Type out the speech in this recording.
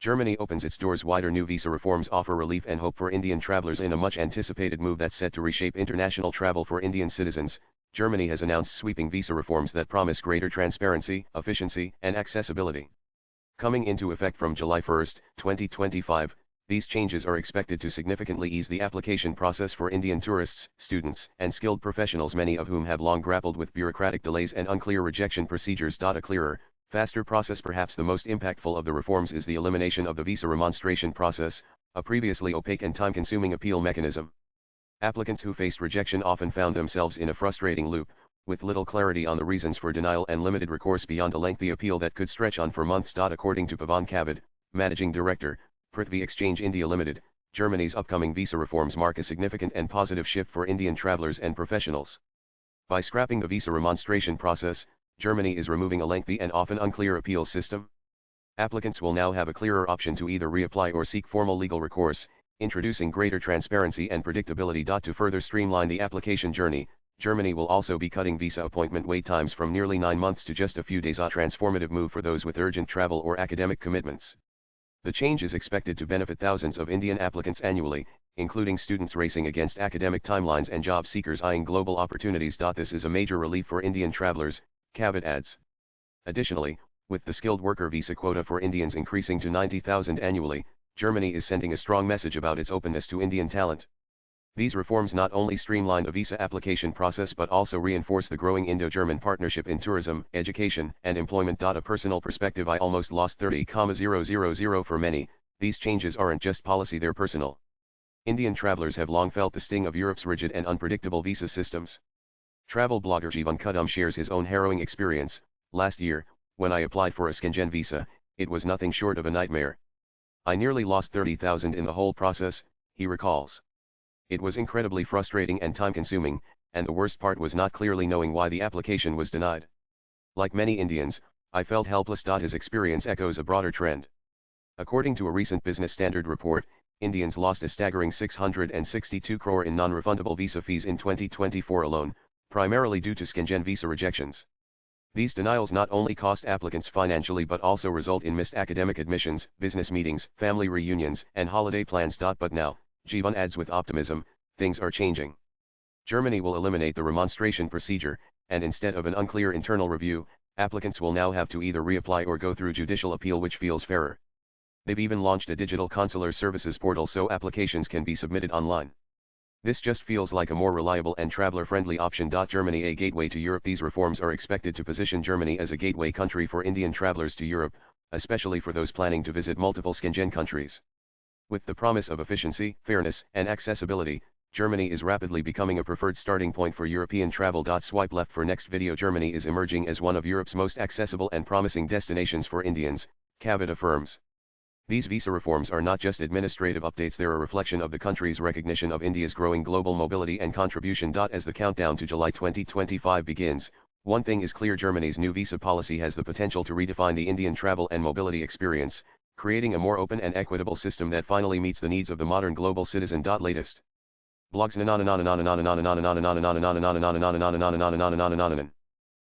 Germany opens its doors wider. New visa reforms offer relief and hope for Indian travelers in a much-anticipated move that's set to reshape international travel for Indian citizens. Germany has announced sweeping visa reforms that promise greater transparency, efficiency, and accessibility. Coming into effect from July 1, 2025, these changes are expected to significantly ease the application process for Indian tourists, students, and skilled professionals, many of whom have long grappled with bureaucratic delays and unclear rejection procedures. A clearer, faster process. Perhaps the most impactful of the reforms is the elimination of the visa remonstration process, a previously opaque and time-consuming appeal mechanism. Applicants who faced rejection often found themselves in a frustrating loop, with little clarity on the reasons for denial and limited recourse beyond a lengthy appeal that could stretch on for months. According to Pavan Kavad, Managing Director, Prithvi Exchange India Limited, Germany's upcoming visa reforms mark a significant and positive shift for Indian travelers and professionals. By scrapping the visa remonstration process, Germany is removing a lengthy and often unclear appeals system. Applicants will now have a clearer option to either reapply or seek formal legal recourse, introducing greater transparency and predictability. To further streamline the application journey, Germany will also be cutting visa appointment wait times from nearly 9 months to just a few days. A transformative move for those with urgent travel or academic commitments. The change is expected to benefit thousands of Indian applicants annually, including students racing against academic timelines and job seekers eyeing global opportunities. This is a major relief for Indian travelers, Kavad adds. Additionally, with the skilled worker visa quota for Indians increasing to 90,000 annually, Germany is sending a strong message about its openness to Indian talent. These reforms not only streamline the visa application process but also reinforce the growing Indo-German partnership in tourism, education, and employment. A personal perspective: I almost lost 30,000. For many, these changes aren't just policy, they're personal. Indian travelers have long felt the sting of Europe's rigid and unpredictable visa systems. Travel blogger Jivan Kudum shares his own harrowing experience. Last year, when I applied for a Schengen visa, it was nothing short of a nightmare. I nearly lost 30,000 in the whole process, he recalls. It was incredibly frustrating and time-consuming, and the worst part was not clearly knowing why the application was denied. Like many Indians, I felt helpless. His experience echoes a broader trend. According to a recent Business Standard report, Indians lost a staggering 662 crore in non-refundable visa fees in 2024 alone, primarily due to Schengen visa rejections. These denials not only cost applicants financially but also result in missed academic admissions, business meetings, family reunions, and holiday plans. But now, Jivan adds with optimism, things are changing. Germany will eliminate the remonstration procedure, and instead of an unclear internal review, applicants will now have to either reapply or go through judicial appeal, which feels fairer. They've even launched a digital consular services portal so applications can be submitted online. This just feels like a more reliable and traveler-friendly option. Germany, a gateway to Europe. These reforms are expected to position Germany as a gateway country for Indian travelers to Europe, especially for those planning to visit multiple Schengen countries. With the promise of efficiency, fairness, and accessibility, Germany is rapidly becoming a preferred starting point for European travel. Swipe left for next video. Germany is emerging as one of Europe's most accessible and promising destinations for Indians, Kavad affirms. These visa reforms are not just administrative updates, they're a reflection of the country's recognition of India's growing global mobility and contribution. As the countdown to July 2025 begins, one thing is clear: Germany's new visa policy has the potential to redefine the Indian travel and mobility experience, creating a more open and equitable system that finally meets the needs of the modern global citizen. Latest blogs.